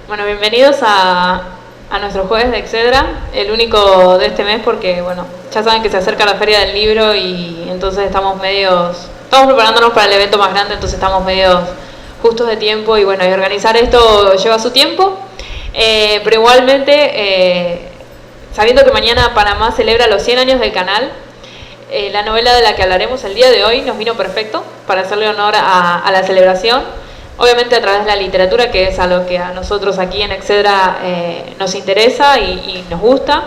Bueno, bienvenidos a nuestro jueves de Excedra, el único de este mes porque, bueno, ya saben que se acerca la Feria del Libro y entonces estamos preparándonos para el evento más grande, entonces estamos medios justos de tiempo y bueno, y organizar esto lleva su tiempo, pero igualmente, sabiendo que mañana Panamá celebra los 100 años del canal, la novela de la que hablaremos el día de hoy nos vino perfecto para hacerle honor a la celebración. Obviamente a través de la literatura, que es a lo que a nosotros aquí en Excedra nos interesa y nos gusta.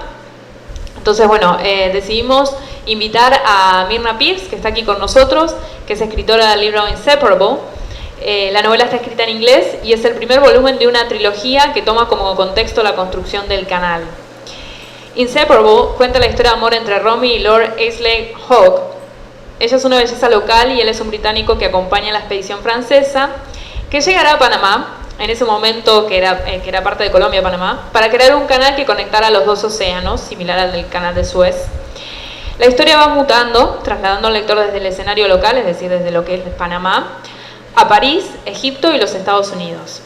Entonces, bueno, decidimos invitar a Myrna Pierce, que está aquí con nosotros, que es escritora del libro Inseparable. La novela está escrita en inglés y es el primer volumen de una trilogía que toma como contexto la construcción del canal. Inseparable cuenta la historia de amor entre Romy y Lord Ashley Hawke. Ella es una belleza local y él es un británico que acompaña a la expedición francesa, que llegará a Panamá, en ese momento que era parte de Colombia, Panamá, para crear un canal que conectara los dos océanos, similar al del canal de Suez. La historia va mutando, trasladando al lector desde el escenario local, es decir, desde lo que es Panamá, a París, Egipto y los Estados Unidos.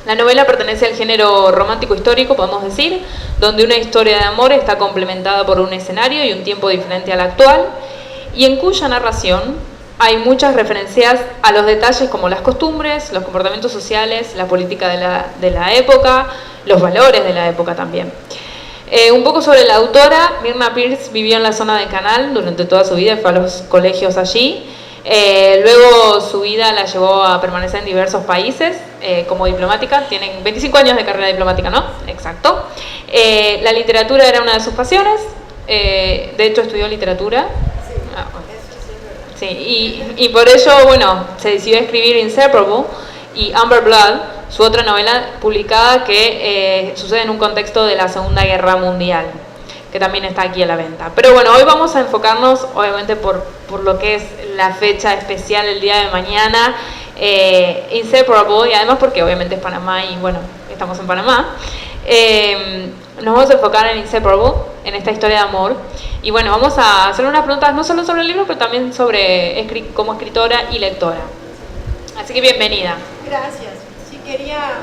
La novela pertenece al género romántico histórico, podemos decir, donde una historia de amor está complementada por un escenario y un tiempo diferente al actual, y en cuya narración hay muchas referencias a los detalles como las costumbres, los comportamientos sociales, la política de la época, los valores de la época también. Un poco sobre la autora. Myrna Pierce vivió en la zona del canal durante toda su vida, fue a los colegios allí. Luego su vida la llevó a permanecer en diversos países como diplomática. Tienen 25 años de carrera diplomática, ¿no? Exacto. La literatura era una de sus pasiones. De hecho, estudió literatura. Sí, y por ello, bueno, se decidió escribir Inseparable y Amber Blood, su otra novela publicada que sucede en un contexto de la Segunda Guerra Mundial, que también está aquí a la venta. Pero bueno, hoy vamos a enfocarnos, obviamente, por lo que es la fecha especial, el día de mañana, Inseparable, y además porque obviamente es Panamá y bueno, estamos en Panamá. Nos vamos a enfocar en Inseparable, en esta historia de amor. Y bueno, vamos a hacer unas preguntas no solo sobre el libro, pero también sobre como escritora y lectora. Así que bienvenida. Gracias. Sí, quería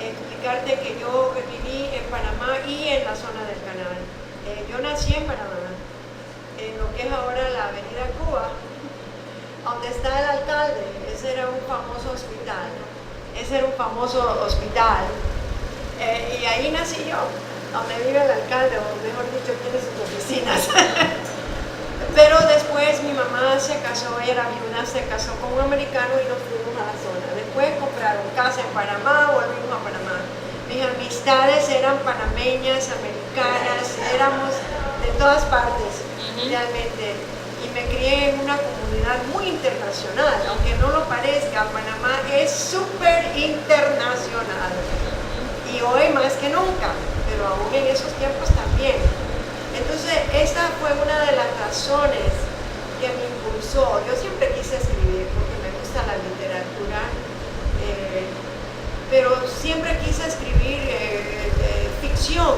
explicarte que yo viví en Panamá y en la zona del canal. Yo nací en Panamá, en lo que es ahora la Avenida Cuba, donde está el alcalde. Ese era un famoso hospital. Y ahí nací yo, donde vive el alcalde, o mejor dicho, tiene sus oficinas. Pero después mi mamá se casó, ella era viuda, se casó con un americano y nos fuimos a la zona. Después compraron casa en Panamá, volvimos a Panamá. Mis amistades eran panameñas, americanas, éramos de todas partes, realmente. Y me crié en una comunidad muy internacional, aunque no lo parezca, Panamá es súper internacional. Y hoy más que nunca, pero aún en esos tiempos también. Entonces, esta fue una de las razones que me impulsó. Yo siempre quise escribir porque me gusta la literatura, pero siempre quise escribir ficción.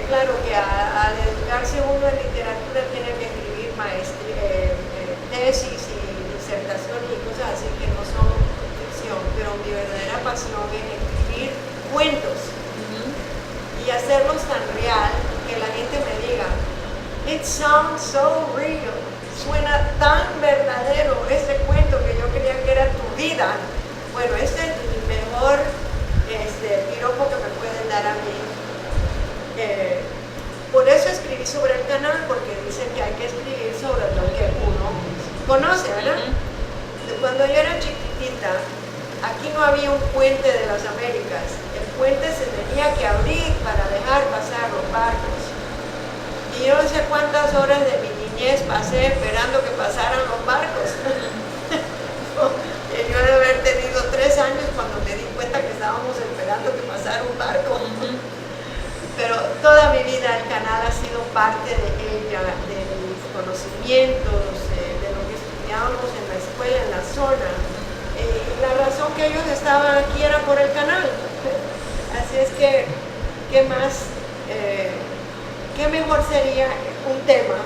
Claro que al educarse uno en literatura tiene que escribir tesis y disertaciones y cosas así que no son ficción, pero mi verdadera pasión es escribir cuentos y hacerlos tan real que la gente me diga, it sounds so real, suena tan verdadero ese cuento que yo creía que era tu vida. Bueno, este es el mejor piropo que me pueden dar a mí. Por eso escribí sobre el canal, porque dicen que hay que escribir sobre lo que uno conoce, ¿verdad? Cuando yo era chiquitita, aquí no había un puente de las Américas. El puente se tenía que abrir para dejar pasar los barcos. Y yo no sé cuántas horas de mi niñez pasé esperando que pasaran los barcos. Yo debe haber tenido 3 años cuando me di cuenta que estábamos esperando que pasara un barco. Pero toda mi vida el canal ha sido parte de ella, de mis conocimientos, de lo que estudiábamos en la escuela, en la zona. La razón que ellos estaban aquí era por el canal. Así es que, ¿qué más? ¿Qué mejor sería un tema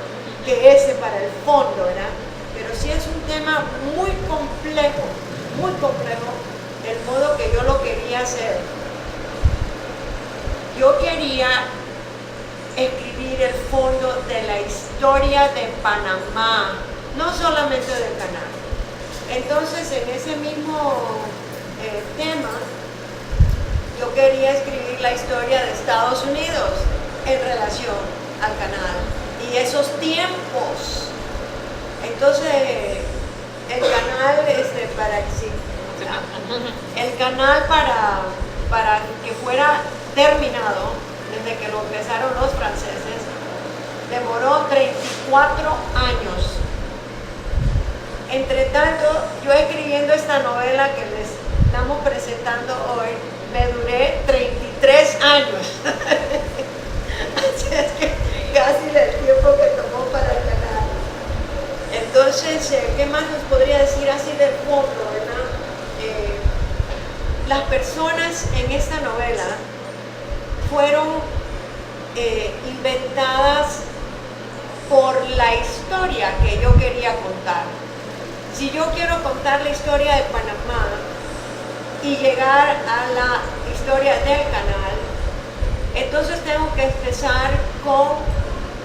que ese para el fondo, ¿verdad? Pero sí es un tema muy complejo, el modo que yo lo quería hacer. Yo quería escribir el fondo de la historia de Panamá, no solamente del canal. Entonces, en ese mismo tema, yo quería escribir la historia de Estados Unidos en relación al canal y esos tiempos. Entonces, el canal para que fuera terminado, desde que lo empezaron los franceses, demoró 34 años. Entre tanto, yo escribiendo esta novela que les estamos presentando hoy, me duré 33 años. Así es que casi el tiempo que tomó para el canal. Entonces, ¿qué más les podría decir así del fondo, verdad? Las personas en esta novela fueron inventadas por la historia que yo quería contar. Si yo quiero contar la historia de Panamá y llegar a la historia del canal, entonces tengo que empezar con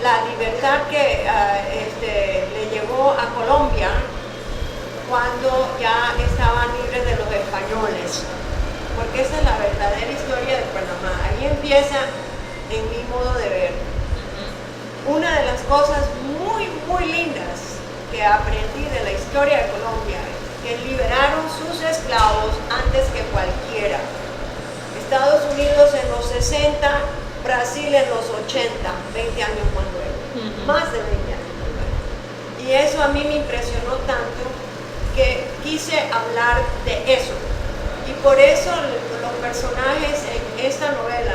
la libertad que le llegó a Colombia cuando ya estaban libres de los españoles, porque esa es la verdadera historia de Panamá. Ahí empieza en mi modo de ver. Una de las cosas muy, muy lindas que aprendí de la historia de Colombia es que liberaron sus esclavos antes que cualquiera. Estados Unidos en los 60, Brasil en los 80, 20 años más luego, más de 20 años más luego. Y eso a mí me impresionó tanto que quise hablar de eso. Y por eso los personajes en esta novela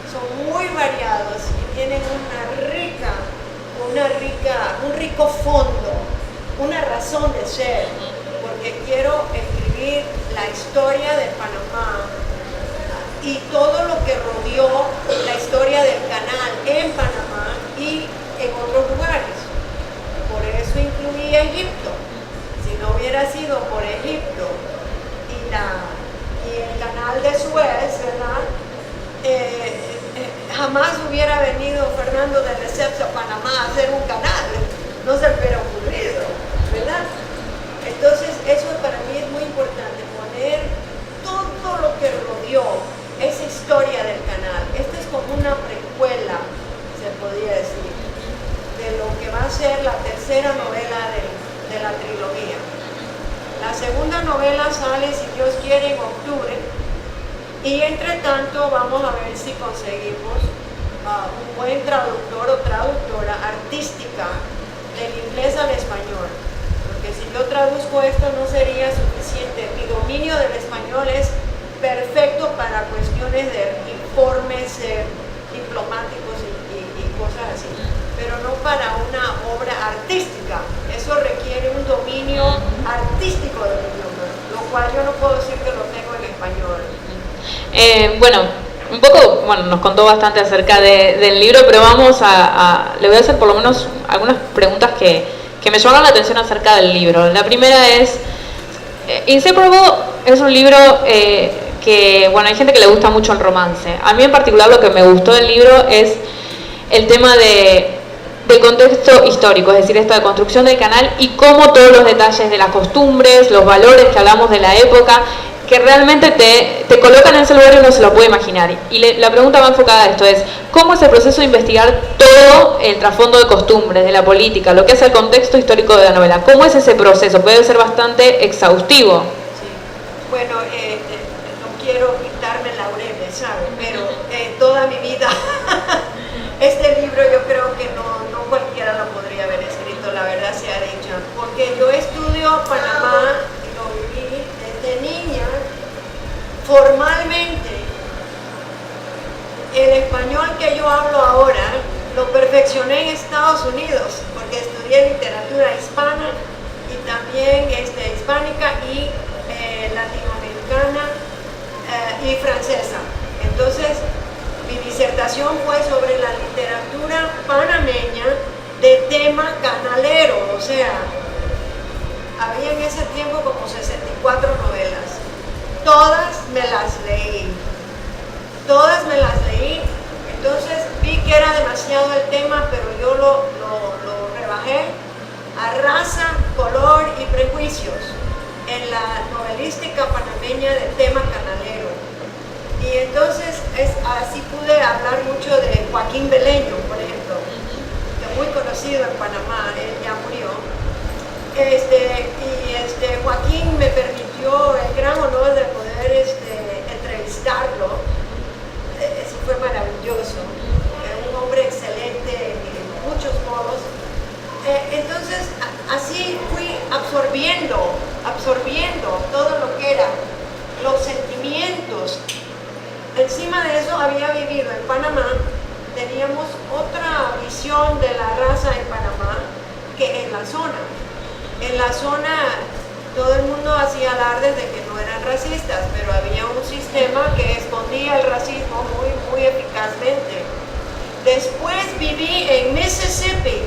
son muy variados y tienen un rico fondo, una razón de ser, porque quiero escribir la historia de Panamá y todo lo que rodeó la historia del canal en Panamá y en otros lugares. Por eso incluí Egipto. Si no hubiera sido por Egipto y el canal de Suez, ¿verdad? Jamás hubiera venido Fernando de Lesseps a Panamá a hacer un canal. No se le hubiera ocurrido, ¿verdad? Entonces, eso para mí es muy importante, poner todo lo que rodeó esa historia del canal. Esta es como una precuela, se podría decir, de lo que va a ser la tercera novela de la trilogía. La segunda novela sale, si Dios quiere, en octubre, y entre tanto vamos a ver si conseguimos un buen traductor o traductora artística del inglés al español, porque si yo traduzco esto no sería suficiente. Mi dominio del español es perfecto para cuestiones de informes diplomáticos y cosas así, pero no para una obra artística. Eso requiere un dominio artístico del idioma, lo cual yo no puedo decir que lo tengo en español. Un poco, nos contó bastante acerca del libro, pero le voy a hacer por lo menos algunas preguntas que me llamaron la atención acerca del libro. La primera es, Inseparable es un libro que, hay gente que le gusta mucho el romance. A mí en particular lo que me gustó del libro es el tema del contexto histórico, es decir, esta de construcción del canal y cómo todos los detalles de las costumbres, los valores que hablamos de la época, que realmente te colocan en ese lugar y uno se lo puede imaginar. Y la pregunta va enfocada a esto, es ¿cómo es el proceso de investigar todo el trasfondo de costumbres, de la política, lo que es el contexto histórico de la novela? ¿Cómo es ese proceso? Puede ser bastante exhaustivo. Sí. Bueno, no quiero quitarme laureles, ¿sabes? Pero toda mi vida, este libro yo creo que no cualquiera lo podría haber escrito, la verdad sea dicha, porque yo estudio Panamá y lo viví desde niña. Formalmente, el español que yo hablo ahora lo perfeccioné en Estados Unidos, porque estudié literatura hispana y también hispánica y latinoamericana y francesa. Entonces, mi disertación fue sobre la literatura panameña de tema canalero, o sea, había en ese tiempo como 64 novelas. todas me las leí. Todas me las leí. Entonces vi que era demasiado el tema, pero yo lo rebajé a raza, color y prejuicios en la novelística panameña del tema canalero. Y entonces así pude hablar mucho de Joaquín Beleño, por ejemplo, que es muy conocido en Panamá, él ya murió. Joaquín me permitió el gran honor de poder entrevistarlo. Eso fue maravilloso. Un hombre excelente en muchos modos. Entonces así fui absorbiendo todo lo que era los sentimientos. Encima de eso había vivido en Panamá, teníamos otra visión de la raza en Panamá que en la zona. En la zona todo el mundo hacía alardes de que no eran racistas, pero había un sistema que escondía el racismo muy, muy eficazmente. Después viví en Mississippi,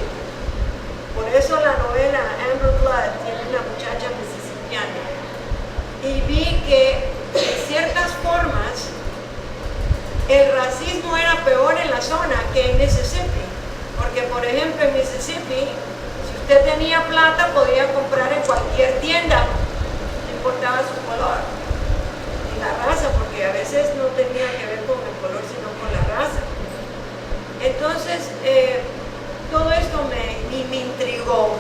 por eso la novela Amber Blood tiene una muchacha mississippiana, y vi que en ciertas formas el racismo era peor en la zona que en Mississippi, porque por ejemplo en Mississippi, si usted tenía plata podía comprar en cualquier tienda, no importaba su color ni la raza, porque a veces no tenía que ver con el color sino con la raza. Entonces todo esto me intrigó,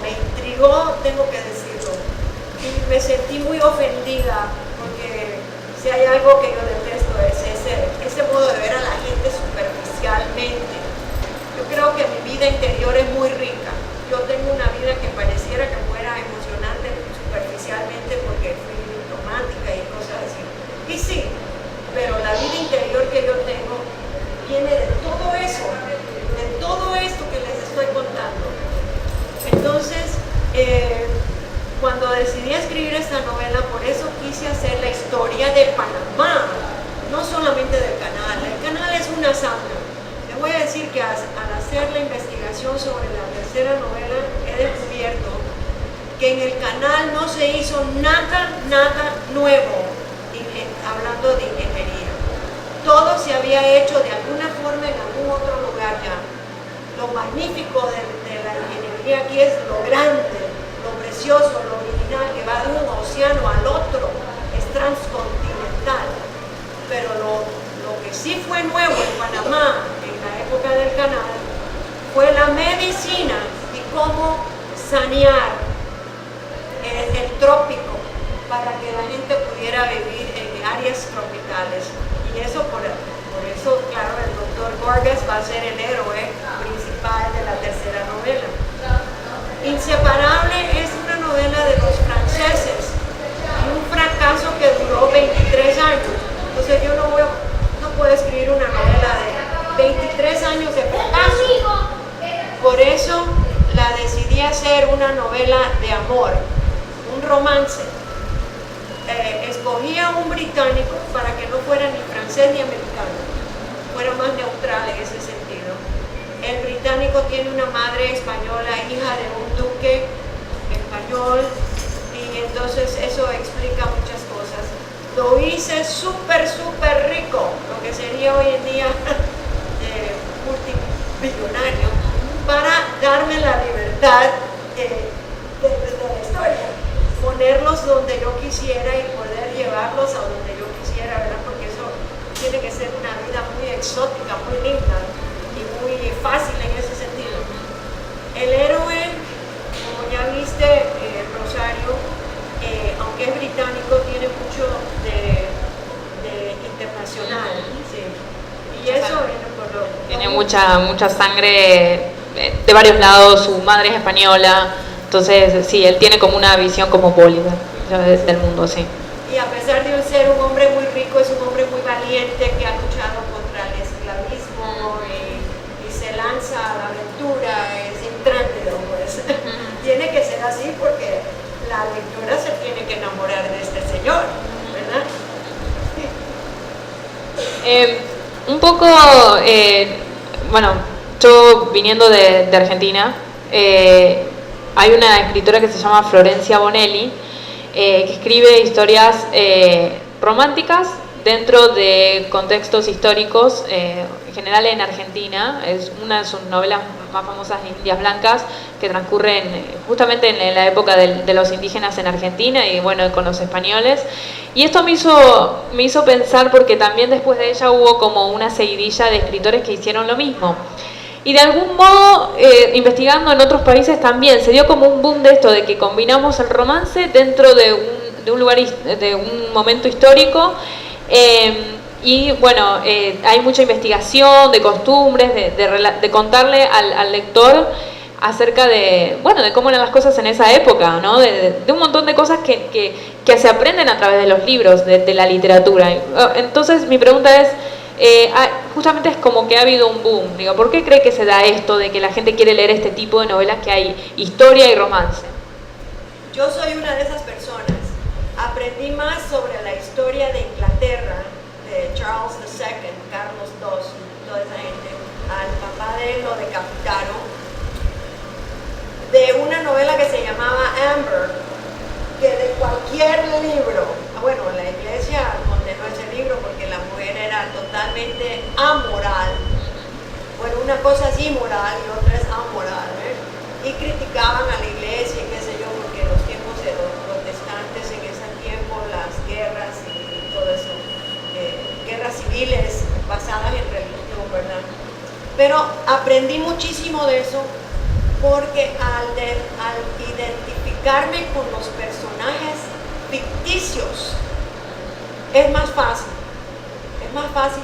tengo que decirlo, y me sentí muy ofendida, porque si hay algo que yo detesto es ese modo de ver a la gente superficialmente. Yo creo que mi vida interior es muy rica. Yo tengo una vida que pareciera que fuera emocionante superficialmente porque fui romántica y cosas así. Y sí, pero la vida interior que yo tengo viene de todo eso, de todo esto que les estoy contando. Entonces, cuando decidí escribir esta novela, por eso quise hacer la historia de Panamá, no solamente del canal. El canal es una zanja. Les voy a decir que al hacer la investigación sobre la tercera novela, he descubierto que en el canal no se hizo nada nuevo, hablando de ingeniería. Todo se había hecho de alguna forma en algún otro lugar ya. Lo magnífico de la ingeniería aquí es lo grande, lo precioso, lo original, que va de un océano al otro, es transcontinental. Pero lo que sí fue nuevo en Panamá, en la época del canal, fue la medicina y cómo sanear el trópico para que la gente pudiera vivir en áreas tropicales. Y eso por eso, claro, el doctor Gorgas va a ser el héroe principal de la tercera novela. Inseparable es una novela de los franceses y un fracaso que duró 23 años. Entonces yo no puedo escribir una novela de 23 años de fracaso. Por eso la decidí hacer una novela de amor, un romance. Escogí a un británico para que no fuera ni francés ni americano, fuera más neutral en ese sentido. El británico tiene una madre española, hija de un duque español, y entonces eso explica muchas cosas. Lo hice súper rico, lo que sería hoy en día multimillonario, para darme la libertad de la historia, ponerlos donde yo quisiera y poder llevarlos a donde yo quisiera, ¿verdad? Porque eso tiene que ser una vida muy exótica, muy linda y muy fácil en ese sentido. El héroe, como ya viste, Rosario, aunque es británico, tiene mucho de internacional, sí. Y eso tiene mucha sangre de varios lados. Su madre es española, entonces sí, él tiene como una visión cosmopolita del mundo, sí. Y a pesar de ser un hombre muy rico, es un hombre muy valiente que ha luchado contra el esclavismo y se lanza a la aventura, es intrépido, pues. Tiene que ser así porque la lectora se tiene que enamorar de este señor, ¿verdad? Un poco, bueno, yo viniendo de Argentina, hay una escritora que se llama Florencia Bonelli, que escribe historias románticas dentro de contextos históricos, en general en Argentina. Es una de sus novelas más famosas, Indias Blancas, que transcurren justamente en la época de los indígenas en Argentina y bueno, con los españoles. Y esto me hizo pensar, porque también después de ella hubo como una seguidilla de escritores que hicieron lo mismo. Y de algún modo, investigando en otros países también, se dio como un boom de esto, de que combinamos el romance dentro de un lugar, de un momento histórico. Y bueno, hay mucha investigación de costumbres, de contarle al lector acerca de, bueno, de cómo eran las cosas en esa época, ¿no? De un montón de cosas que se aprenden a través de los libros, de la literatura. Entonces mi pregunta es, justamente es como que ha habido un boom. Digo, ¿por qué cree que se da esto de que la gente quiere leer este tipo de novelas que hay historia y romance? Yo soy una de esas personas. Aprendí más sobre la historia de Inglaterra, de Charles II, Carlos II, toda esa gente. Al papá de él lo decapitaron, de una novela que se llamaba Amber, que de cualquier libro. Bueno, la iglesia condenó ese libro porque la mujer era totalmente amoral. Bueno, una cosa es inmoral y otra es amoral, ¿eh? Y criticaban a la iglesia y qué sé yo, porque en los tiempos de los protestantes, en ese tiempo, las guerras y todo eso, guerras civiles basadas en religión, ¿verdad? Pero aprendí muchísimo de eso, porque al identificarme con los personajes ficticios es más fácil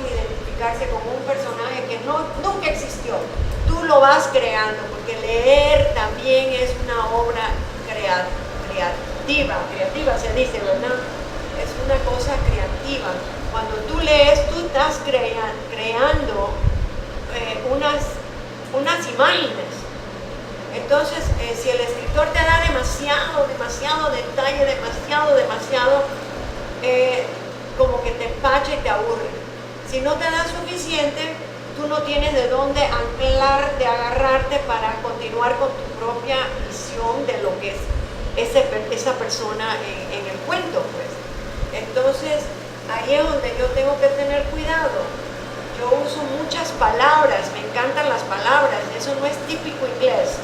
identificarse con un personaje que nunca existió. Tú lo vas creando, porque leer también es una obra creativa se dice, ¿verdad? Es una cosa creativa. Cuando tú lees, tú estás creando unas imágenes. Entonces, si el escritor te da demasiado detalle, demasiado, como que te empacha y te aburre. Si no te da suficiente, tú no tienes de dónde agarrarte para continuar con tu propia visión de lo que es esa persona en el cuento, pues. Entonces, ahí es donde yo tengo que tener cuidado. Yo uso muchas palabras, me encantan las palabras, eso no es típico inglés.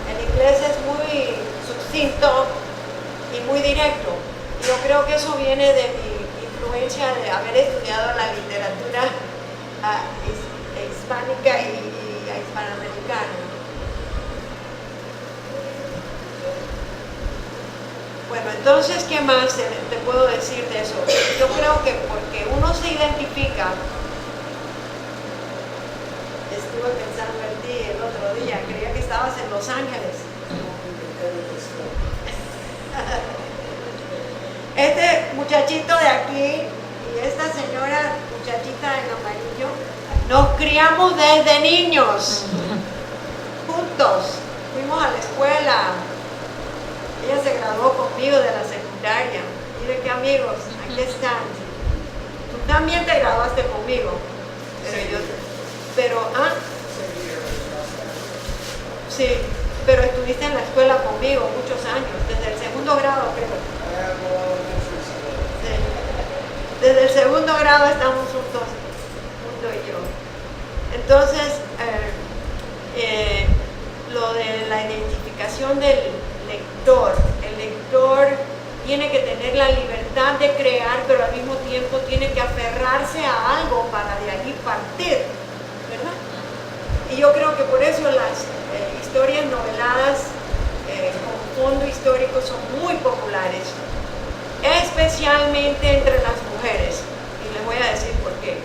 El inglés es muy sucinto y muy directo. Yo creo que eso viene de mi influencia de haber estudiado la literatura hispánica y hispanoamericana. Bueno, entonces, ¿qué más te puedo decir de eso? Yo creo que porque uno se identifica. Estuve pensando en ti el otro día, creía que estabas en Los Ángeles. Este muchachito de aquí y esta señora muchachita en amarillo, nos criamos desde niños, juntos, fuimos a la escuela. Ella se graduó conmigo de la secundaria. Mire qué amigos, aquí están. Tú también te graduaste conmigo. Sí, pero estuviste en la escuela conmigo muchos años, desde el segundo grado, creo. Sí. Desde el segundo grado estamos juntos, junto y yo. Entonces, lo de la identificación del lector, el lector tiene que tener la libertad de crear, pero al mismo tiempo tiene que aferrarse a algo para de allí partir, ¿verdad? Y yo creo que por eso las historias noveladas con fondo histórico son muy populares, especialmente entre las mujeres. Y les voy a decir por qué.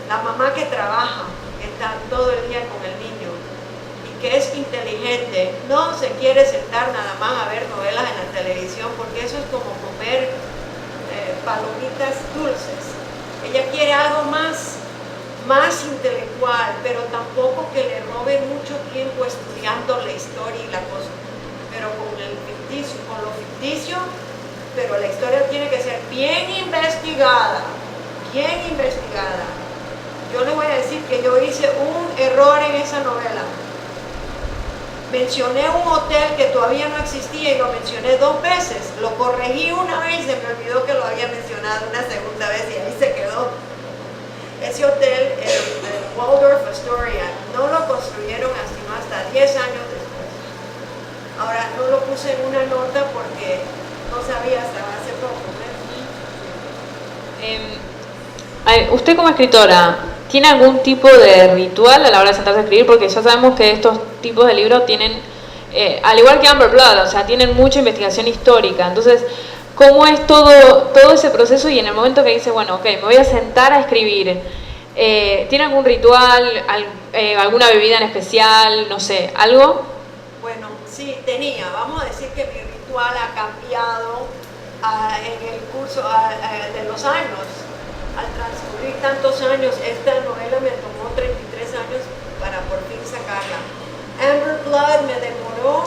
La mamá que trabaja, que está todo el día con el niño y que es inteligente, no se quiere sentar nada más a ver novelas en la televisión, porque eso es como comer palomitas dulces. Ella quiere algo más intelectual, pero tampoco que le robe mucho tiempo estudiando la historia y la cosa. Pero con lo ficticio, pero la historia tiene que ser bien investigada, bien investigada. Yo les voy a decir que yo hice un error en esa novela. mencioné un hotel que todavía no existía y lo mencioné 2 veces. Lo corregí una vez y se me olvidó que lo había mencionado una segunda vez y ahí se quedó. Ese hotel, el Waldorf Astoria, no lo construyeron sino hasta 10 años después. Ahora, no lo puse en una nota porque no sabía hasta hace poco. Usted como escritora, ¿tiene algún tipo de ritual a la hora de sentarse a escribir? Porque ya sabemos que estos tipos de libros tienen, al igual que Amber Blood, o sea, tienen mucha investigación histórica. Entonces, ¿cómo es todo ese proceso? Y en el momento que dice, bueno, ok, me voy a sentar a escribir, ¿tiene algún ritual, alguna bebida en especial, no sé, algo? Bueno, sí, tenía. Vamos a decir que mi ritual ha cambiado en el curso de los años. Al transcurrir tantos años, esta novela me tomó 33 años para por fin sacarla. Amber Blood me demoró,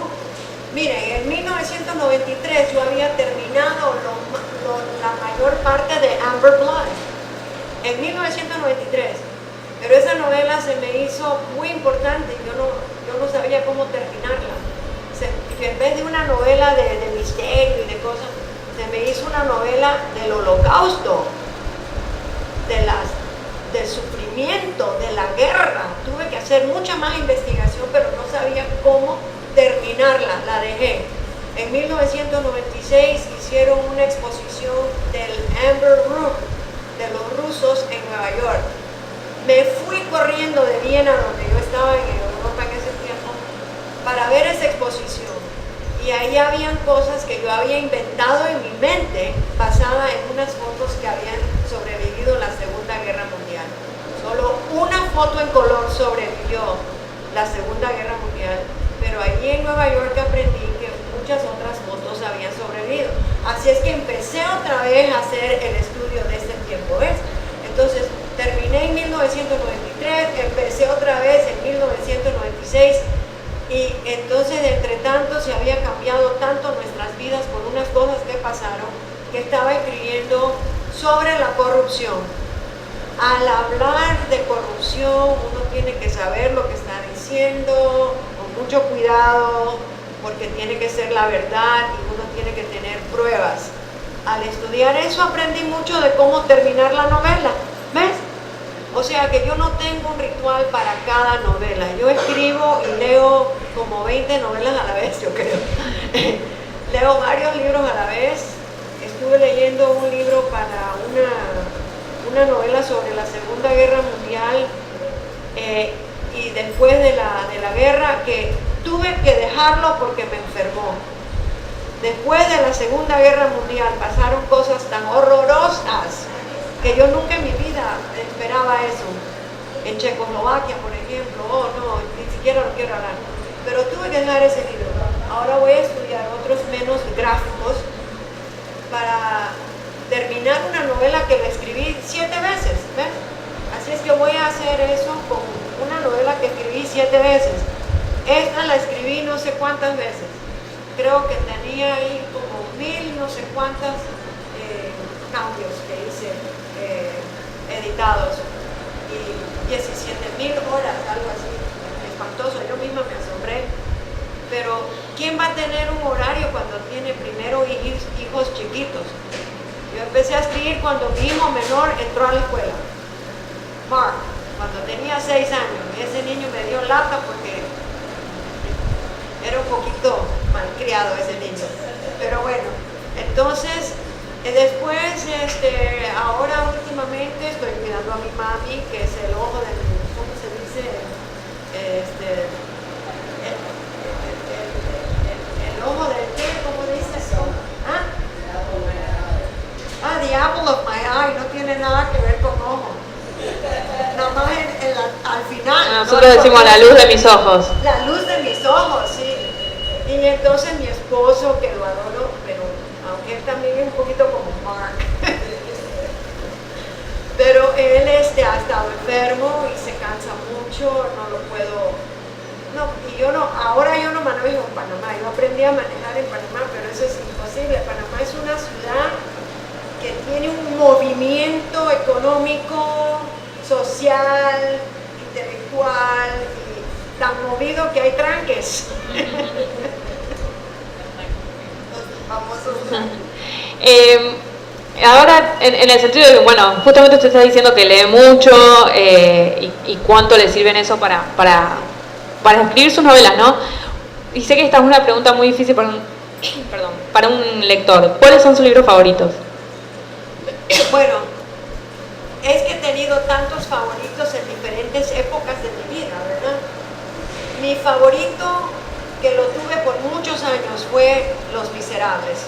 miren, en 1993 yo había terminado la mayor parte de Amber Blood, en 1993, pero esa novela se me hizo muy importante y yo no sabía cómo terminarla. En vez de una novela de misterio y de cosas, se me hizo una novela del holocausto, del sufrimiento, de la guerra. Tuve que hacer mucha más investigación, pero no sabía cómo terminarla, la dejé. En 1996 hicieron una exposición del Amber Room, de los rusos en Nueva York. Me fui corriendo de Viena, donde yo estaba en Europa en ese tiempo, para ver esa exposición. Y ahí habían cosas que yo había inventado en mi mente, basada en unas fotos que habían sobrevivido la Segunda Guerra Mundial. Solo una foto en color sobrevivió la Segunda Guerra Mundial, pero allí en Nueva York aprendí que muchas otras fotos habían sobrevivido. Así es que empecé otra vez a hacer el estudio de este tiempo, ¿ves? Entonces, terminé en 1993, empecé otra vez en 1996, y entonces, entre tanto, se había cambiado tanto nuestras vidas por unas cosas que pasaron, que estaba escribiendo sobre la corrupción. Al hablar de corrupción, uno tiene que saber lo que está diciendo, con mucho cuidado, porque tiene que ser la verdad y uno tiene que tener pruebas. Al estudiar eso, aprendí mucho de cómo terminar la novela, ¿ves? O sea que yo no tengo un ritual para cada novela. Yo escribo y leo como 20 novelas a la vez, yo creo. Leo varios libros a la vez. Estuve leyendo un libro para una novela sobre la Segunda Guerra Mundial y después de la guerra, que tuve que dejarlo porque me enfermó. Después de la Segunda Guerra Mundial pasaron cosas tan horrorosas que yo nunca en mi vida esperaba eso. En Checoslovaquia, por ejemplo, no, ni siquiera lo quiero hablar. Pero tuve que dejar ese libro. Ahora voy a estudiar otros menos gráficos para terminar una novela que la escribí 7 veces, ¿ves? Así es que voy a hacer eso con una novela que escribí 7 veces. Esta la escribí no sé cuántas veces. Creo que tenía ahí como 1000 no sé cuántas cambios que hice editados y 17,000 horas, algo así, espantoso. Yo misma me asombré. Pero ¿quién va a tener un horario cuando tiene primero hijos chiquitos? Yo empecé a escribir cuando mi hijo menor entró a la escuela, Mark, cuando tenía 6 años. Y ese niño me dio lata porque era un poquito malcriado ese niño. Pero bueno, entonces después, ahora últimamente estoy cuidando a mi mami, que es el ojo del, ¿cómo se dice? El ojo del qué, ¿cómo dice eso? The apple of my eye, no tiene nada que ver con ojo. Nada más al final. Nosotros decimos la luz de mis ojos. La luz de mis ojos, sí. Y entonces mi esposo, que lo adoro, pero aunque él también es un poquito como Mark, pero él ha estado enfermo y se cansa mucho, no lo puedo, ahora yo no manejo en Panamá. Yo aprendí a manejar en Panamá, pero eso es imposible. Panamá es una ciudad que tiene un movimiento económico, social, intelectual, tan movido que hay tranques. Los famosos. Ahora, en el sentido de que, bueno, justamente usted está diciendo que lee mucho y cuánto le sirven eso para escribir sus novelas, ¿no? Y sé que esta es una pregunta muy difícil para un lector. ¿Cuáles son sus libros favoritos? Bueno, es que he tenido tantos favoritos en diferentes épocas de mi vida, ¿verdad? Mi favorito, que lo tuve por muchos años, fue Los Miserables.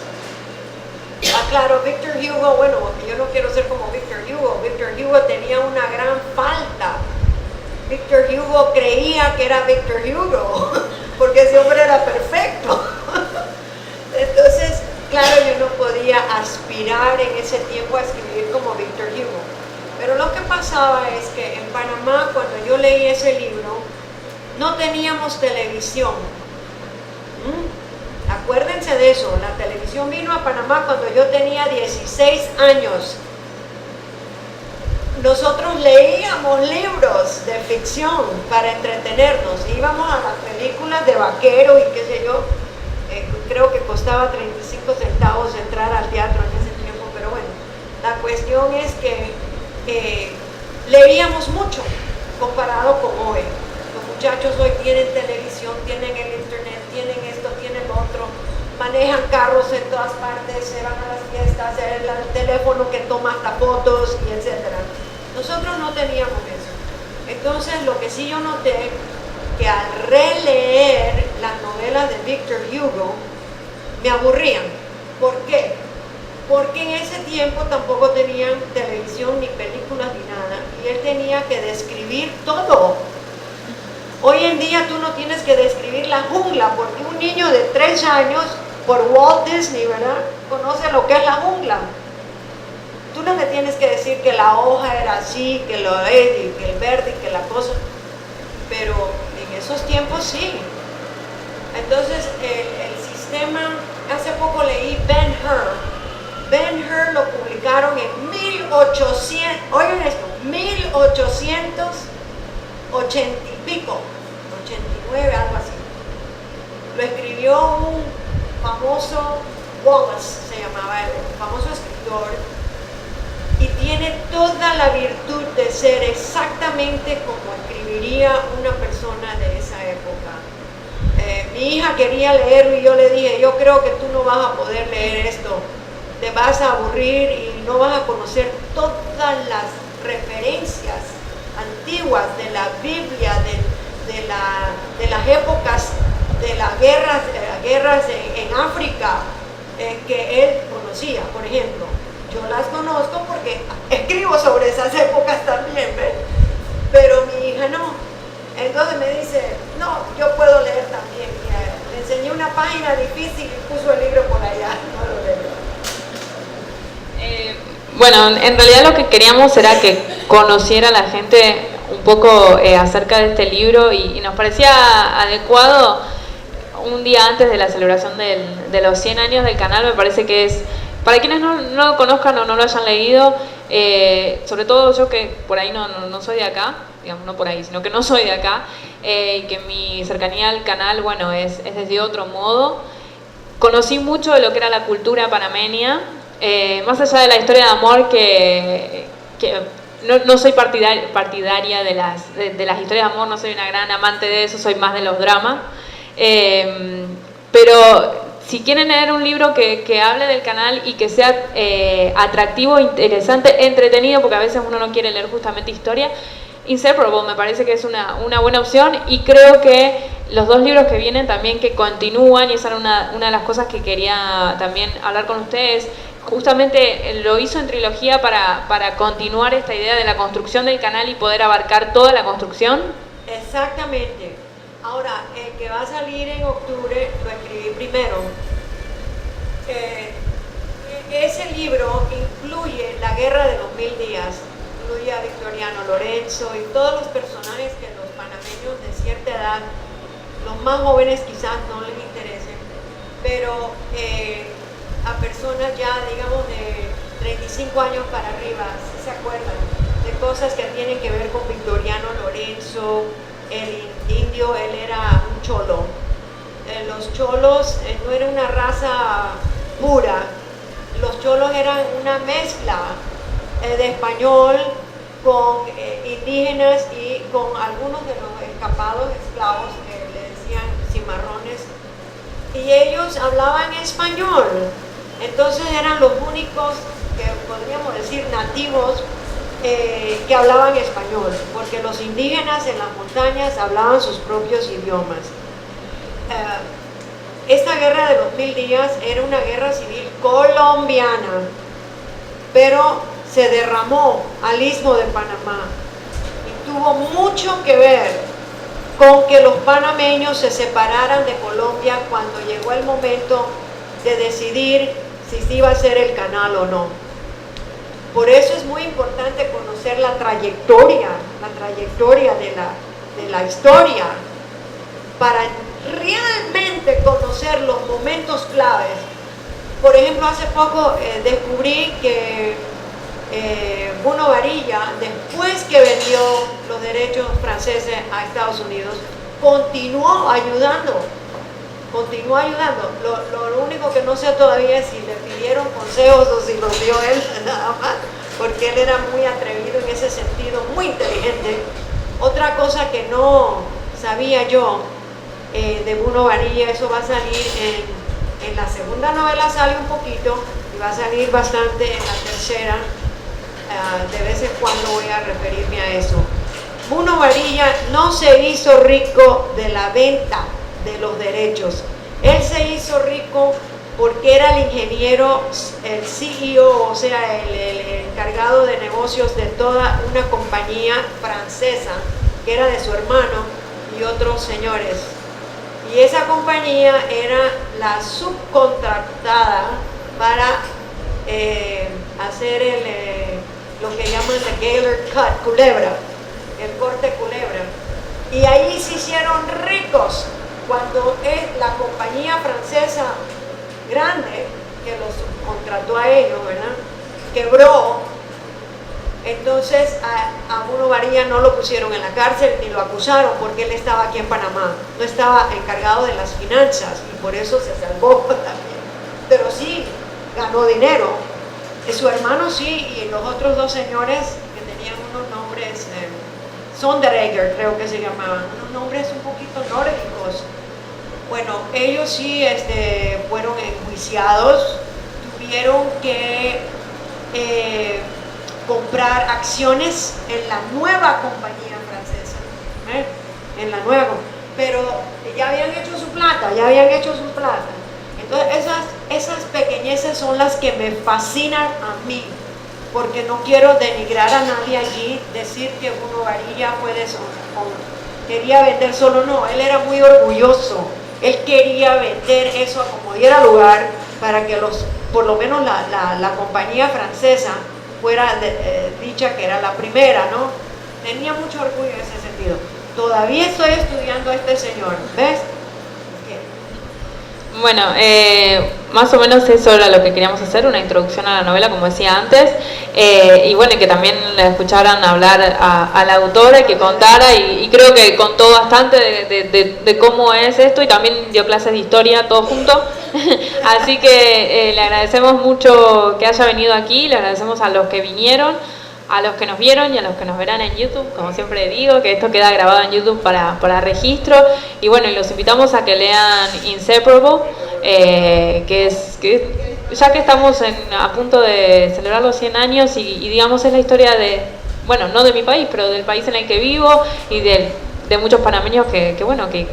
Ah, claro, Victor Hugo, bueno, yo no quiero ser como Victor Hugo. Victor Hugo tenía una gran falta. Victor Hugo creía que era Victor Hugo, porque ese hombre era perfecto. Entonces, claro, yo no podía aspirar en ese tiempo a escribir como Victor Hugo. Pero lo que pasaba es que en Panamá, cuando yo leí ese libro, no teníamos televisión. Acuérdense de eso, la televisión vino a Panamá cuando yo tenía 16 años. Nosotros leíamos libros de ficción para entretenernos, íbamos a las películas de vaquero y qué sé yo, creo que costaba 35 centavos entrar al teatro en ese tiempo, pero bueno, la cuestión es que leíamos mucho comparado con hoy. Los muchachos hoy tienen televisión, tienen el internet, tienen esto, tienen lo otro, manejan carros en todas partes, se van a las fiestas, el teléfono que toma hasta fotos y etcétera. Nosotros no teníamos eso. Entonces, lo que sí yo noté, que al releer las novelas de Victor Hugo, me aburrían. ¿Por qué? Porque en ese tiempo tampoco tenían televisión, ni películas, ni nada, y él tenía que describir todo. Hoy en día tú no tienes que describir la jungla, porque un niño de 3 años, por Walt Disney, ¿verdad?, conoce lo que es la jungla. Tú no me tienes que decir que la hoja era así, que lo es, y que el verde, y que la cosa, pero en esos tiempos sí. Entonces el sistema, hace poco leí Ben-Hur. Ben-Hur lo publicaron en 1800, oigan esto, 1880 y pico, 89, algo así. Lo escribió un famoso, Wallace se llamaba él, un famoso escritor, y tiene toda la virtud de ser exactamente como escribiría una persona de esa época. Mi hija quería leerlo y yo le dije, yo creo que tú no vas a poder leer esto, te vas a aburrir y no vas a conocer todas las referencias antiguas de la Biblia, de las épocas de las guerras en África que él conocía, por ejemplo. Yo las conozco porque escribo sobre esas épocas también, ¿ves? Pero mi hija no. Entonces me dice, no, yo puedo leer también. Le enseñé una página difícil y puso el libro por allá, no lo leyó. Bueno, en realidad lo que queríamos era que conociera la gente un poco acerca de este libro y nos parecía adecuado un día antes de la celebración de los 100 años del canal. Me parece que es, para quienes no lo conozcan o no lo hayan leído, sobre todo yo que por ahí no soy de acá, digamos, no por ahí, sino que no soy de acá, y que mi cercanía al canal, bueno, es desde otro modo. Conocí mucho de lo que era la cultura panameña, más allá de la historia de amor que no soy partidaria de las historias de amor, no soy una gran amante de eso, soy más de los dramas. Pero si quieren leer un libro que hable del canal y que sea atractivo, interesante, entretenido, porque a veces uno no quiere leer justamente historia, Inseparable me parece que es una buena opción, y creo que los 2 libros que vienen también que continúan, y esa era una de las cosas que quería también hablar con ustedes, justamente lo hizo en trilogía para continuar esta idea de la construcción del canal y poder abarcar toda la construcción. Exactamente. Ahora, el que va a salir en octubre lo escribí primero. Ese libro incluye la Guerra de los 1000 días, incluye a Victoriano Lorenzo y todos los personajes que los panameños de cierta edad, los más jóvenes quizás no les interesen, pero a personas ya, digamos, de 35 años para arriba, si se acuerdan de cosas que tienen que ver con Victoriano Lorenzo, el indio, él era un cholo. Los cholos no era una raza pura, los cholos eran una mezcla de español con indígenas y con algunos de los escapados esclavos que le decían cimarrones, y ellos hablaban español. Entonces eran los únicos que podríamos decir nativos que hablaban español, porque los indígenas en las montañas hablaban sus propios idiomas. Esta guerra de los 1000 días era una guerra civil colombiana, pero se derramó al Istmo de Panamá y tuvo mucho que ver con que los panameños se separaran de Colombia cuando llegó el momento de decidir si se iba a hacer el canal o no. Por eso es muy importante conocer la trayectoria de la historia, para realmente conocer los momentos claves. Por ejemplo, hace poco descubrí que Bruno Varilla, después que vendió los derechos franceses a Estados Unidos, continuó ayudando. Lo único que no sé todavía es si le pidieron consejos o si los dio él nada más, porque él era muy atrevido en ese sentido, muy inteligente. Otra cosa que no sabía yo de Bruno Varilla, eso va a salir en la segunda novela, sale un poquito y va a salir bastante en la tercera. De vez en cuando voy a referirme a eso. Bruno Varilla no se hizo rico de la venta de los derechos. Él se hizo rico porque era el ingeniero, el CEO, o sea, el encargado de negocios de toda una compañía francesa que era de su hermano y otros señores. Y esa compañía era la subcontratada para hacer lo que llaman the Gaylord Cut, culebra, el corte culebra. Y ahí se hicieron ricos cuando la compañía francesa grande que los contrató a ellos, ¿verdad?, quebró. Entonces a Bruno Varilla no lo pusieron en la cárcel ni lo acusaron, porque él estaba aquí en Panamá, no estaba encargado de las finanzas y por eso se salvó también. Pero sí ganó dinero. Su hermano sí, y los otros dos señores que tenían unos nombres, Sonderegger creo que se llamaban, unos nombres un poquito nórdicos. Bueno, ellos sí fueron enjuiciados, tuvieron que comprar acciones en la nueva compañía francesa, pero ya habían hecho su plata, Entonces esas pequeñeces son las que me fascinan a mí, porque no quiero denigrar a nadie allí, decir que Bruno Varilla quería vender solo, no, él era muy orgulloso, él quería vender eso a como diera lugar para que por lo menos la compañía francesa fuera dicha que era la primera, ¿no? Tenía mucho orgullo en ese sentido. Todavía estoy estudiando a este señor, ¿ves? Bueno, más o menos eso era lo que queríamos hacer, una introducción a la novela, como decía antes, y bueno, que también la escucharan hablar a la autora y que contara, y creo que contó bastante de cómo es esto, y también dio clases de historia, todo junto. Así que le agradecemos mucho que haya venido aquí, le agradecemos a los que vinieron, a los que nos vieron y a los que nos verán en YouTube. Como siempre digo, que esto queda grabado en YouTube para registro. Y bueno, y los invitamos a que lean Inseparable, que ya que estamos a punto de celebrar los 100 años y digamos es la historia de, bueno, no de mi país, pero del país en el que vivo y de muchos panameños que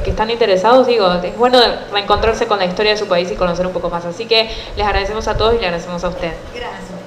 están interesados. Digo, es bueno reencontrarse con la historia de su país y conocer un poco más. Así que les agradecemos a todos y le agradecemos a usted. Gracias.